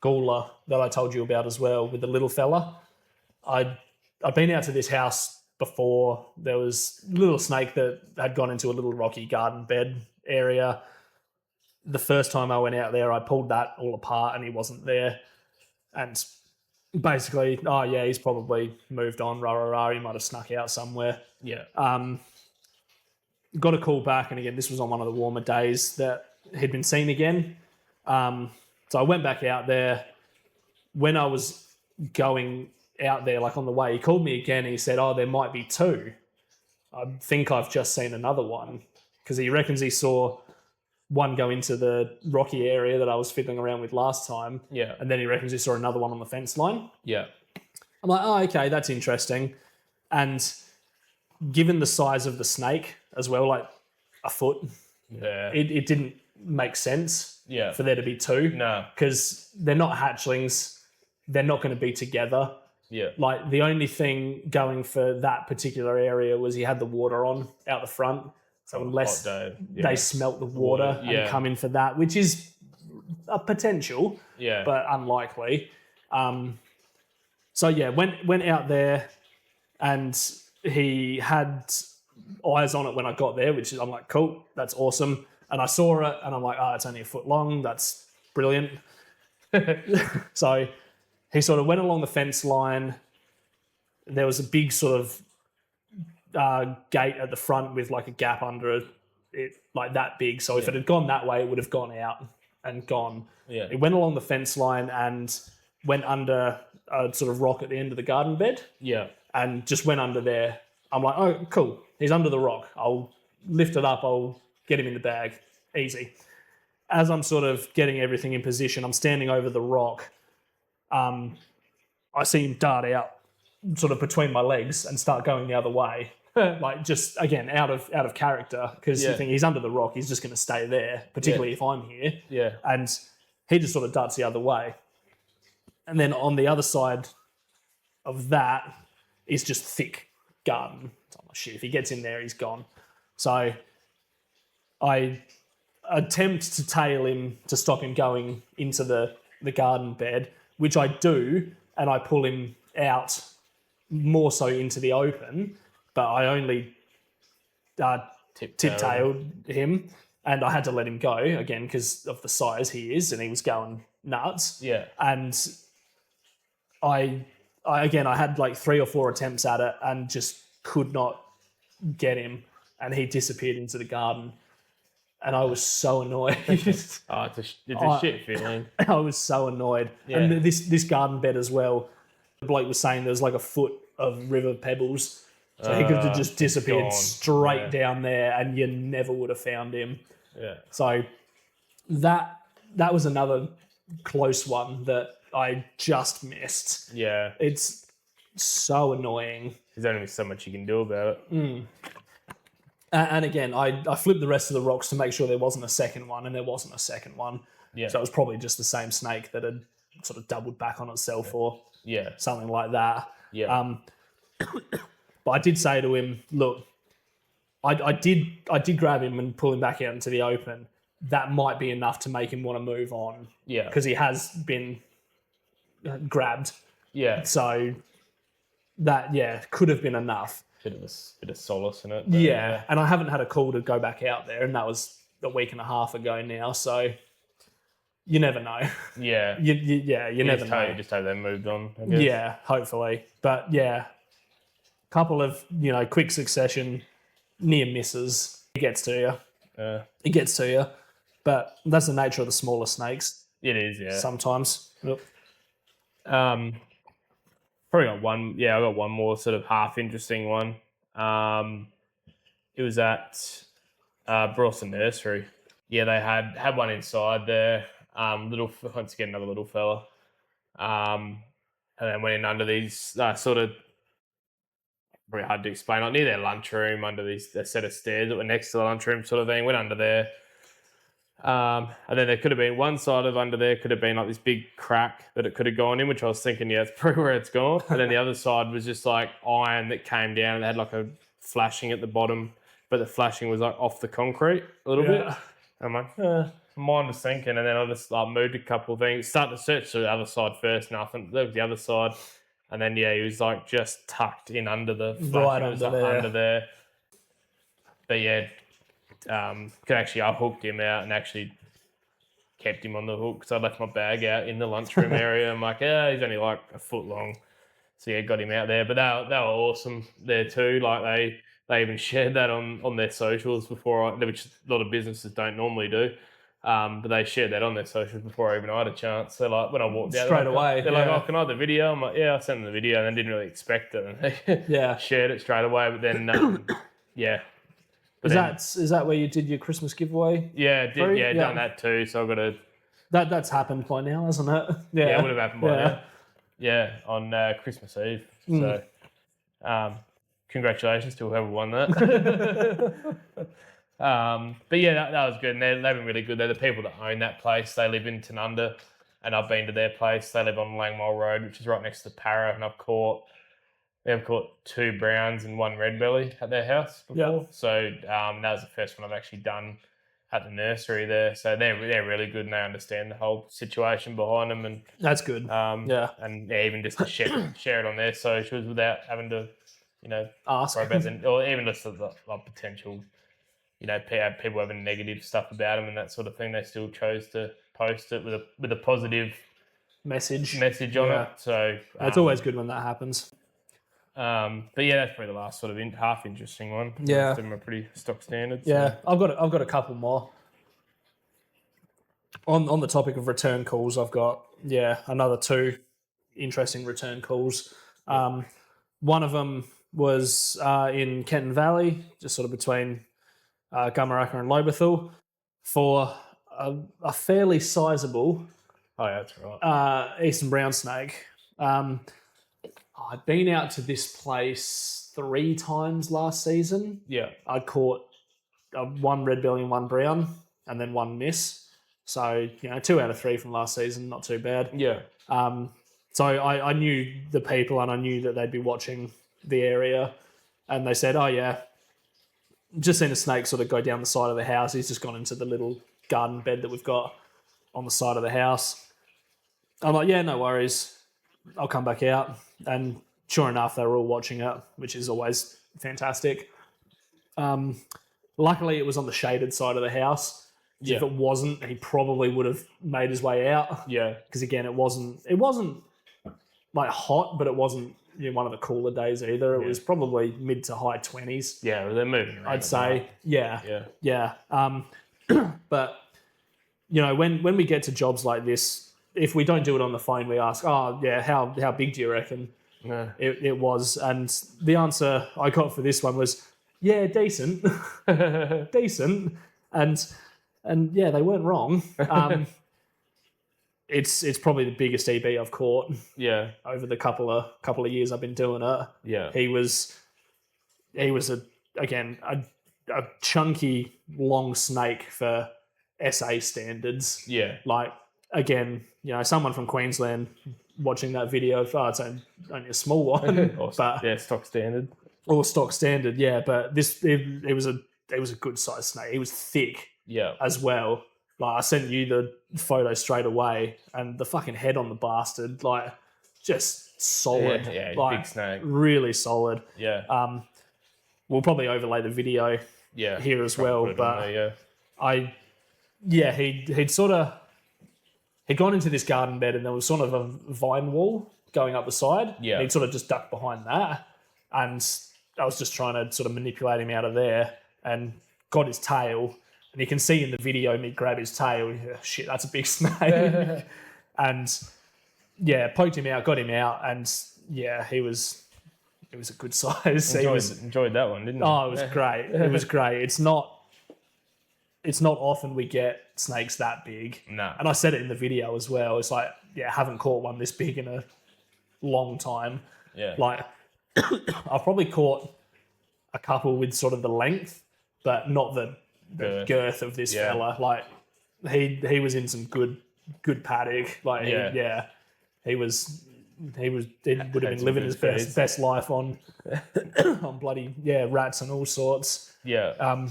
Gawler that I told you about as well with the little fella. I'd been out to this house before. There was a little snake that had gone into a little rocky garden bed area. The first time I went out there, I pulled that all apart and he wasn't there. And basically, he's probably moved on, he might have snuck out somewhere. Yeah. Got a call back, and again, this was on one of the warmer days that he'd been seen again. So I went back out there. When I was going out there, like on the way, he called me again and he said, there might be 2. I think I've just seen another one, because he reckons he saw one go into the rocky area that I was fiddling around with last time. Yeah. And then he reckons he saw another one on the fence line. Yeah. I'm like, okay, that's interesting. And given the size of the snake as well, like a foot, it didn't make sense for there to be 2. No. Because they're not hatchlings. They're not going to be together. Yeah. Like, the only thing going for that particular area was he had the water on out the front. So unless they smelt the water and come in for that, which is a potential, but unlikely. Went out there, and he had eyes on it when I got there, which is, I'm like, cool, that's awesome. And I saw it, and I'm like, it's only a foot long. That's brilliant. So he sort of went along the fence line. There was a big sort of gate at the front with like a gap under it, like that big. So if it had gone that way, it would have gone out and gone. Yeah. It went along the fence line and went under a sort of rock at the end of the garden bed. Yeah. And just went under there. I'm like, oh, cool. He's under the rock. I'll lift it up. I'll get him in the bag. Easy. As I'm sort of getting everything in position, I'm standing over the rock. I see him dart out sort of between my legs and start going the other way. Like, just, again, out of character, because you think he's under the rock, he's just going to stay there, particularly if I'm here. Yeah. And he just sort of darts the other way. And then on the other side of that is just thick garden. So I'm like, shit, if he gets in there, he's gone. So I attempt to tail him to stop him going into the garden bed, which I do, and I pull him out more so into the open, but I only tip-tailed him, and I had to let him go, again, because of the size he is, and he was going nuts. Yeah. And I I had like 3 or 4 attempts at it and just could not get him, and he disappeared into the garden, and I was so annoyed. It's a shit feeling. I was so annoyed. Yeah. And this garden bed as well, the bloke was saying there's like a foot of river pebbles, so he could have just disappeared gone. straight down there, and you never would have found him. Yeah. So that was another close one that I just missed. Yeah. It's so annoying. There's only so much you can do about it. And again, I flipped the rest of the rocks to make sure there wasn't a second one, and there wasn't a second one. Yeah. So it was probably just the same snake that had sort of doubled back on itself or Yeah. something like that. Yeah. But I did say to him, look, I did grab him and pull him back out into the open. That might be enough to make him want to move on. Yeah. Because he has been grabbed. Yeah. So that, could have been enough. Bit of solace in it. Yeah. And I haven't had a call to go back out there, and that was a week and a half ago now. So you never know. Yeah. You never know. You just hope they moved on, I guess. Yeah, hopefully. But yeah, couple of, quick succession near misses. It gets to you. It gets to you. But that's the nature of the smaller snakes. It is, yeah. Sometimes. Yep. Probably got one. Yeah, I got one more sort of half interesting one. It was at Brawson Nursery. Yeah, they had one inside there. Once again, another little fella. And then went in under these sort of, very hard to explain, like near their lunchroom, under a set of stairs that were next to the lunchroom sort of thing. Went under there. And then there could have been one side of under there could have been like this big crack that it could have gone in, which I was thinking, yeah, it's probably where it's gone. And then the other side was just like iron that came down and it had like a flashing at the bottom, but the flashing was like off the concrete a little bit. I'm like, mine was sinking, and then I just moved a couple of things, started to search the other side first, nothing. There was the other side, and then he was like just tucked in under the Right under there. But yeah. I hooked him out and actually kept him on the hook because I left my bag out in the lunchroom area. I'm like, he's only like a foot long. So yeah, got him out there. But they were awesome there too. Like they even shared that on their socials before, which a lot of businesses don't normally do. But they shared that on their socials before I even had a chance. So like when I walked out straight away, they're like, can I have the video? I'm like, yeah, I sent them the video, and they didn't really expect it. And they shared it straight away. But then yeah. Is that where you did your Christmas giveaway? Yeah, done that too. So I've got to. That's happened by now, hasn't it? Yeah, it would have happened by now. Yeah, on Christmas Eve. So, congratulations to whoever won that. But yeah, that was good. And they've been really good. They're the people that own that place. They live in Tanunda, and I've been to their place. They live on Langmore Road, which is right next to Para, and I've caught 2 browns and 1 red belly at their house before. So that was the first one I've actually done at the nursery there. So they're really good, and they understand the whole situation behind them. And that's good. And even just to share it on their socials without having to, ask worry about them, or even just the potential, people having negative stuff about them and that sort of thing. They still chose to post it with a positive message on it. So it's always good when that happens. But yeah, that's probably the last sort of half interesting one. Yeah, them are pretty stock standard. So. Yeah, I've got a couple more. On the topic of return calls, I've got another 2 interesting return calls. One of them was in Kenton Valley, just sort of between Gumaraka and Lobethal, for a fairly sizable. Oh yeah, that's right. Eastern brown snake. I'd been out to this place 3 times last season. Yeah. I caught 1 red belly and 1 brown, and then 1 miss. So, 2 out of 3 from last season, not too bad. Yeah. So I knew the people, and I knew that they'd be watching the area, and they said, just seen a snake sort of go down the side of the house. He's just gone into the little garden bed that we've got on the side of the house. I'm like, yeah, no worries. I'll come back out. And sure enough, they were all watching it, which is always fantastic. Luckily, it was on the shaded side of the house. So if it wasn't, he probably would have made his way out. Yeah. Because again, it wasn't like hot, but it wasn't one of the cooler days either. It was probably mid to high 20s. Yeah, well, they're moving around. I'd say. Yeah. Yeah. But when we get to jobs like this, if we don't do it on the phone, we ask, "Oh, yeah, how big do you reckon?" Yeah. It was, and the answer I got for this one was, "Yeah, decent, decent," and yeah, they weren't wrong. It's probably the biggest EB I've caught. Yeah. Over the couple of years I've been doing it. Yeah. He was a chunky long snake for SA standards. Yeah. Like, again, someone from Queensland watching that video, it's only a small one, but stock standard. Or stock standard, yeah. But it was a good sized snake. He was thick, as well. Like, I sent you the photo straight away, and the fucking head on the bastard, like, just solid. Yeah, like, big snake. Really solid. Yeah. We'll probably overlay the video here as well. But he'd gone into this garden bed, and there was sort of a vine wall going up the side. Yeah. And he'd sort of just ducked behind that, and I was just trying to sort of manipulate him out of there, and got his tail. And you can see in the video me grab his tail. Shit, that's a big snake. And poked him out, got him out, and it was a good size. Enjoyed that one, didn't you? Oh, it was great. It was great. It's not often we get snakes that big. No. And I said it in the video as well. It's like, haven't caught one this big in a long time. Yeah. Like, I've probably caught a couple with sort of the length, but not the girth of this fella. Like, he was in some good paddock. Like, he would have been living his best life on bloody rats and all sorts. Yeah.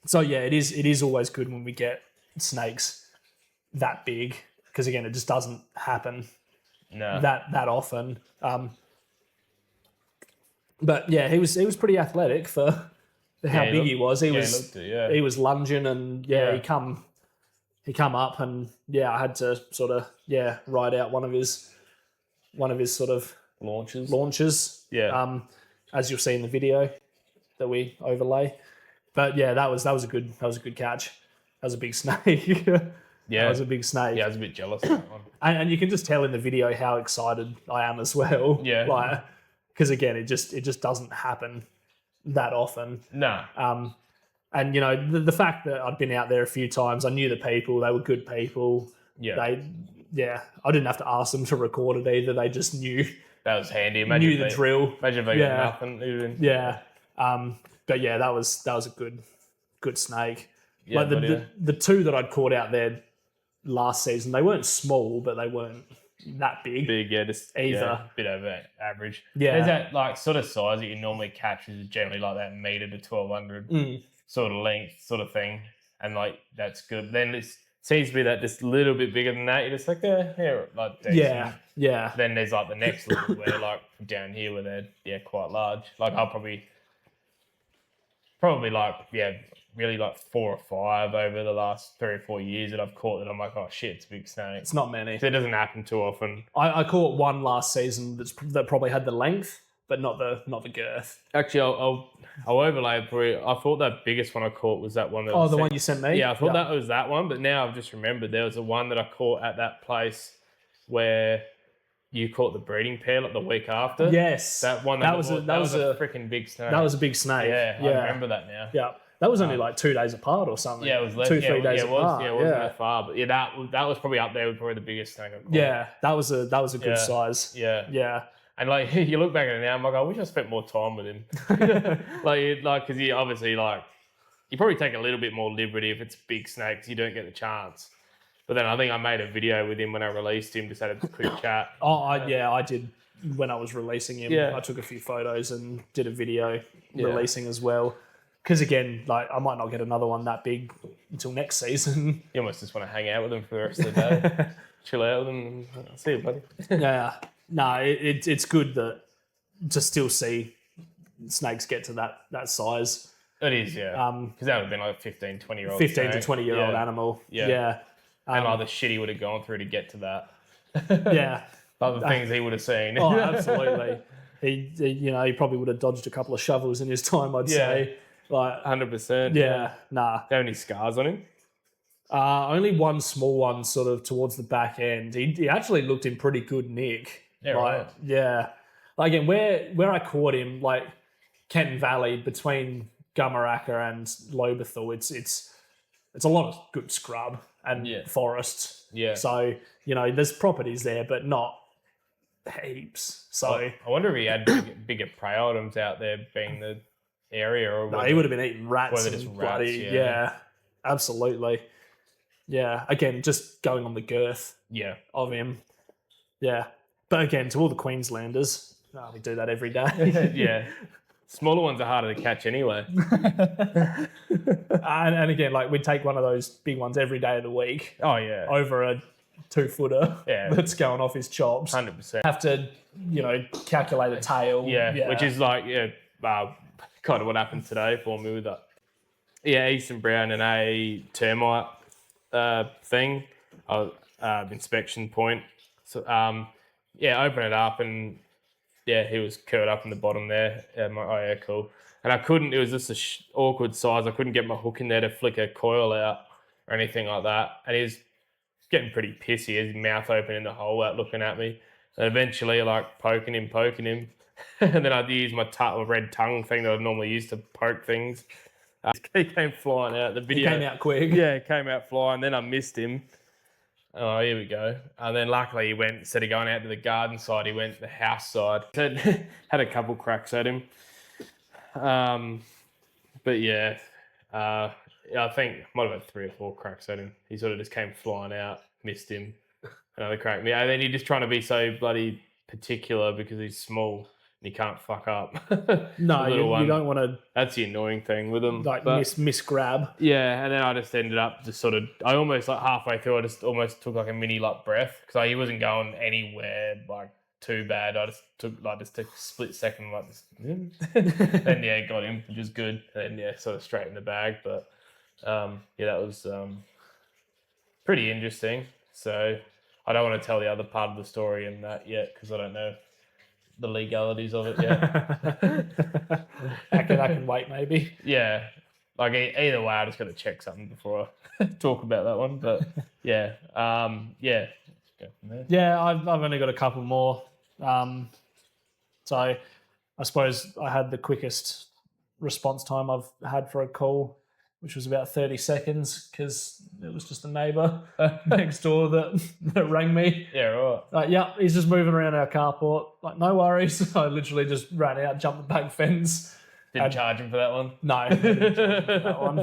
So it is always good when we get snakes that big, because again, it just doesn't happen that often. But he was pretty athletic for how big he was. He was lunging, and he come up, and I had to sort of ride out one of his sort of launches. Yeah. As you'll see in the video that we overlay. But that was a good catch. That was a big snake. That was a big snake. Yeah, I was a bit jealous of that one. And you can just tell in the video how excited I am as well. Yeah. Like, because again, it just doesn't happen that often. No. And the fact that I'd been out there a few times, I knew the people. They were good people. Yeah. I didn't have to ask them to record it either. They just knew. That was handy. Knew the drill. Imagine if they got nothing. Even. Yeah. But that was a good snake. Yeah, like the two that I'd caught out there last season, they weren't small, but they weren't that big. Just either. Yeah, bit over average. Yeah. There's that like sort of size that you normally catch is generally like that metre to 1200 sort of length sort of thing, and like that's good. Then it seems to be that just a little bit bigger than that. You're just like like decent. Yeah. Then there's like the next level where like down here where they're quite large. Like I'll probably like really like 4 or 5 over the last 3 or 4 years that I've caught that I'm like, oh shit, it's a big snake. It's not many. So it doesn't happen too often. I caught one last season that probably had the length, but not the girth. Actually, I'll overlay it for you. I thought that biggest one I caught was that one. That the one you sent me? Yeah, I thought that was that one, but now I've just remembered there was a one that I caught at that place where you caught the breeding pair like the week after. Yes. That one. That was a freaking big snake. That was a big snake. Yeah, I remember that now. Yeah. That was only like 2 days apart or something. Yeah, it was less. 2-3 days apart. It wasn't that far, but that was probably up there with probably the biggest snake I've caught. Yeah, that was a good size. Yeah. Yeah. And like you look back at it now, I'm like, I wish I spent more time with him. Because you obviously you probably take a little bit more liberty if it's big snakes. You don't get the chance. But then I think I made a video with him when I released him, just had a quick chat. I did when I was releasing him. Yeah. I took a few photos and did a video releasing as well. Because again, I might not get another one that big until next season. You almost just want to hang out with them for the rest of the day, chill out with them. See you, buddy. Yeah, no, it's good to still see snakes get to that size. It is, yeah. Because that would have been like a 15, 20-year-old 15 to 20-year-old animal. Yeah. And like the shit he would have gone through to get to that. Yeah. Other things he would have seen. Oh, absolutely. He probably would have dodged a couple of shovels in his time, I'd say. Like, 100%. yeah, nah. Do you have any scars on him? Only one small one sort of towards the back end. He actually looked in pretty good nick. Yeah, like, right. Yeah. Like, again, where I caught him, like Kenton Valley between Gumaraka and Lobethal, it's a lot of good scrub and forests. Yeah. So, there's properties there, but not heaps. So I wonder if he had bigger prey items out there, being the area, or no, he would have been eating rats. Just and rats, bloody, yeah, absolutely. Yeah, again, just going on the girth of him. Yeah. But again, to all the Queenslanders, we do that every day. Yeah. Smaller ones are harder to catch anyway. and again, like we'd take one of those big ones every day of the week. Oh, yeah. Over a 2-footer that's going off his chops. 100%. Have to, calculate a tail. Yeah, which is like, kind of what happened today for me with that. Yeah, Eastern Brown and a termite thing, inspection point. So, open it up and he was curled up in the bottom there. Cool. And I couldn't, it was just a awkward size. I couldn't get my hook in there to flick a coil out or anything like that. And he was getting pretty pissy, his mouth open in the hole out looking at me. And eventually, like, poking him. And then I had to use my red tongue thing that I normally use to poke things. He came flying out. The video He came out quick. Yeah, he came out flying. Then I missed him. Oh, here we go. And then luckily he went, instead of going out to the garden side, he went to the house side. Had a couple cracks at him. But yeah, I think I might have had 3 or 4 cracks at him. He sort of just came flying out, missed him. Another crack. Yeah, and then you're just trying to be so bloody particular because he's small. You can't fuck up. No, you don't want to. That's the annoying thing with them. Like miss grab. Yeah, and then I just ended up just sort of. I almost like halfway through, I just almost took like a mini breath because he wasn't going anywhere like too bad. I just took a split second like this. Then got him, which is good. And then sort of straight in the bag. But that was pretty interesting. So I don't want to tell the other part of the story in that yet because I don't know the legalities of it yet. I can wait maybe. Yeah. Like either way, I just got to check something before I talk about that one. But yeah. Yeah, I've only got a couple more. So I suppose I had the quickest response time I've had for a call, which was about 30 seconds because it was just a neighbour next door that rang me. Yeah, right. Like, he's just moving around our carport. Like, no worries. I literally just ran out, jumped the back fence. Didn't charge him for that one? No, didn't charge him for that one.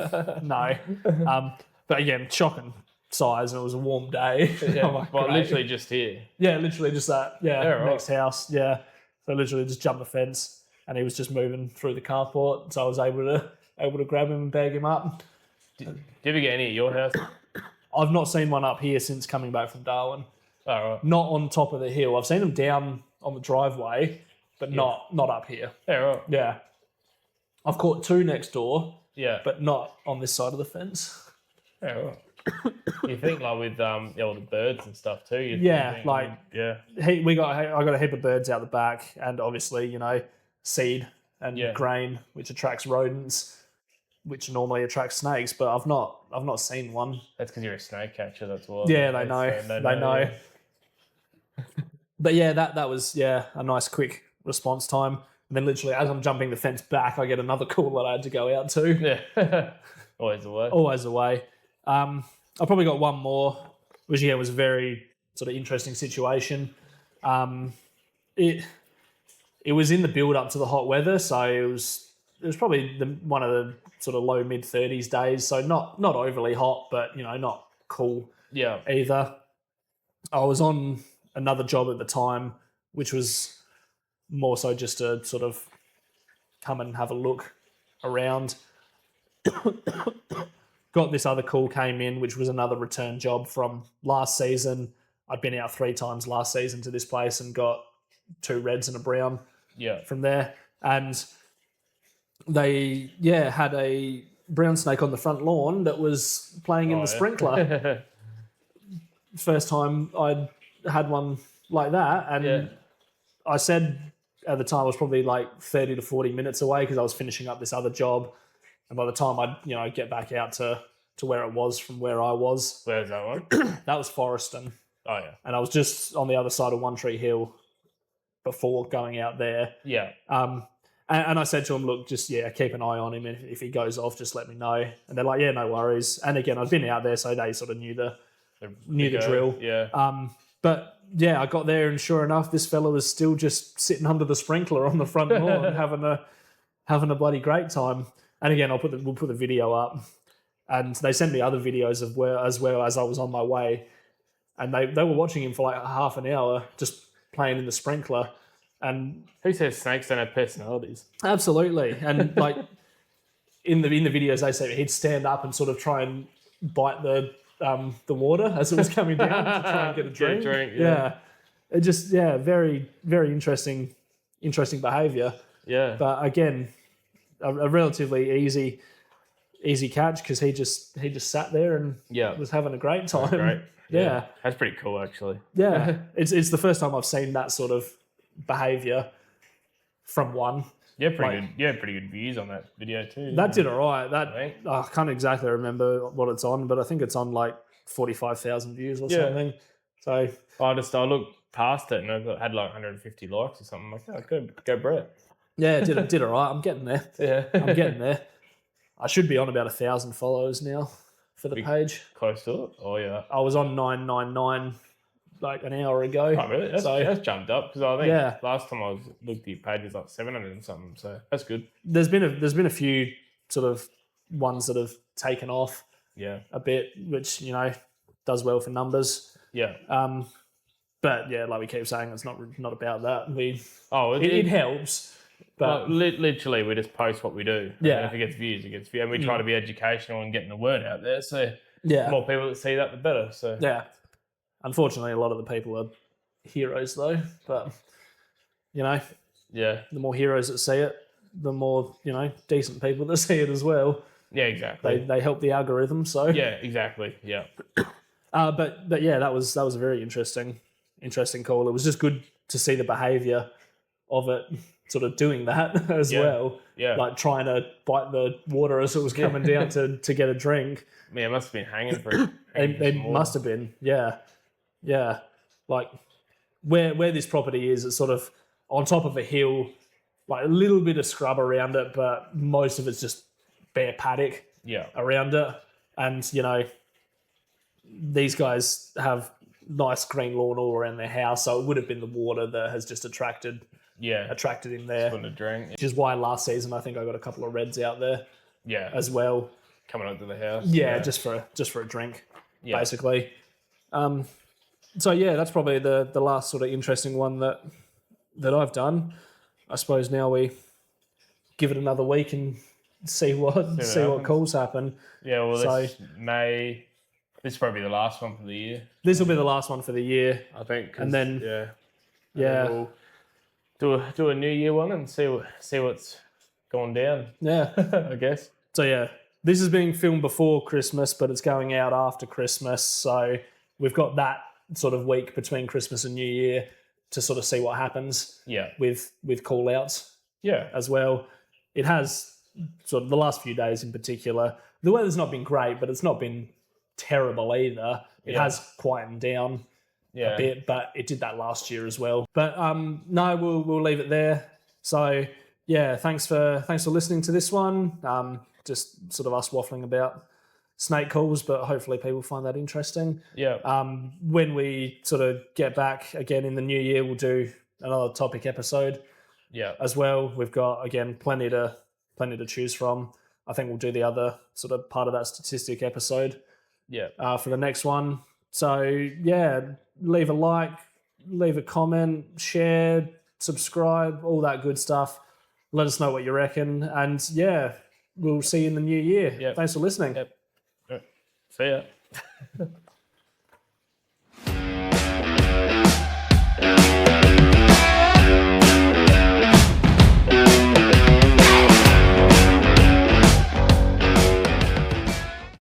No. But again, shocking size, and it was a warm day. Yeah, like, literally just here. Yeah, literally just that. Yeah, right. Next house. Yeah. So literally just jumped the fence, and he was just moving through the carport. So I was able to grab him and bag him up. Did you ever get any at your house? I've not seen one up here since coming back from Darwin. Oh, right. Not on top of the hill. I've seen them down on the driveway, but not up here. Yeah, right. Yeah. I've caught 2 next door. Yeah. But not on this side of the fence. Yeah, right. You think like with all the birds and stuff too? I got a heap of birds out the back, and obviously seed and grain, which attracts rodents, which normally attracts snakes. But I've not seen one. That's because you're a snake catcher. That's why. Yeah, they know. They know. But yeah, that was a nice quick response time. And then literally as I'm jumping the fence back, I get another call that I had to go out to. Yeah, always the way. Always the way. I probably got one more, which was a very sort of interesting situation. It was in the build up to the hot weather, so it was probably one of the sort of low mid 30s days, so not overly hot, but not cool. Yeah. Either. I was on another job at the time, which was more so just to sort of come and have a look around. Got this other call came in, which was another return job from last season. I'd been out 3 times last season to this place and got 2 reds and a brown from there. And they, had a brown snake on the front lawn that was playing in the sprinkler. First time I'd had one like that. And Yeah. I said at the time I was probably like 30 to 40 minutes away because I was finishing up this other job. And by the time I'd get back out to where it was from where I was, Where's that one? that was Forreston. Oh yeah. And I was just on the other side of One Tree Hill before going out there. Yeah. And I said to him, look, just, keep an eye on him. If he goes off, just let me know. And they're like, yeah, no worries. And again, I've been out there, so they sort of knew the drill. Yeah. But yeah, I got there, and sure enough, this fella was still just sitting under the sprinkler on the front lawn, having a bloody great time. And again, we'll put the video up. And they sent me other videos of where, as well as I was on my way. And they were watching him for like half an hour, just playing in the sprinkler. And who says snakes don't have personalities? Absolutely. And like in the videos, they say he'd stand up and sort of try and bite the water as it was coming down to try and get a drink. It just very, very interesting behaviour. Yeah. But again, a relatively easy catch because he just sat there and was having a great time. Great. Yeah. That's pretty cool actually. Yeah. It's the first time I've seen that sort of behaviour from one. Yeah, pretty good. Yeah, pretty good views on that video too. That did all right. I can't exactly remember what it's on, but I think it's on like 45,000 views or something. So I looked past it and I had like 150 likes or something. I'm like, oh, go Brett. Yeah, it did all right. I'm getting there. Yeah, I'm getting there. I should be on about 1,000 followers now for the page. Close to it. Oh yeah. I was on 999 like an hour ago. Oh really? That's jumped up because I think last time I looked at your page was like 700 and something. So that's good. There's been a few sort of ones that have taken off. Yeah. A bit, which does well for numbers. Yeah. But yeah, like we keep saying, it's not about that. It helps. But literally, we just post what we do. Yeah. And if it gets views, it gets views. And we try to be educational and getting the word out there. So the more people that see that, the better. So yeah. Unfortunately, a lot of the people are heroes, though. But the more heroes that see it, the more decent people that see it as well. Yeah, exactly. They help the algorithm. So yeah, exactly. Yeah. But yeah, that was a very interesting call. It was just good to see the behaviour of it sort of doing that as well. Yeah. Like trying to bite the water as it was coming down to get a drink. Yeah, it must have been hanging for it. It must have been, yeah. Yeah. Like where this property is, it's sort of on top of a hill, like a little bit of scrub around it, but most of it's just bare paddock around it. And, these guys have nice green lawn all around their house, so it would have been the water that has just attracted him there. Just a drink. Which is why last season I think I got a couple of reds out there. Yeah. As well. Coming up to the house. Yeah, just for a drink, basically. So yeah, that's probably the last sort of interesting one that I've done. I suppose now we give it another week and see what calls happen. Yeah, well, this is probably the last one for the year. This will be the last one for the year, I think. And then we'll do a New Year one and see what's going down. Yeah, I guess. So yeah, this is being filmed before Christmas, but it's going out after Christmas. So we've got that sort of week between Christmas and New Year to sort of see what happens. Yeah. With call outs. Yeah. As well. It has sort of the last few days in particular. The weather's not been great, but it's not been terrible either. It has quietened down a bit, but it did that last year as well. But no, we'll leave it there. So yeah, thanks for listening to this one. Just sort of us waffling about snake calls, but hopefully people find that interesting. Yeah. When we sort of get back again in the new year, we'll do another topic episode. Yeah. As well, we've got again plenty to choose from. I think we'll do the other sort of part of that statistic episode. Yeah. For the next one. So yeah, leave a like, leave a comment, share, subscribe, all that good stuff. Let us know what you reckon, and yeah, we'll see you in the new year. Yep. Thanks for listening. Yep. See ya.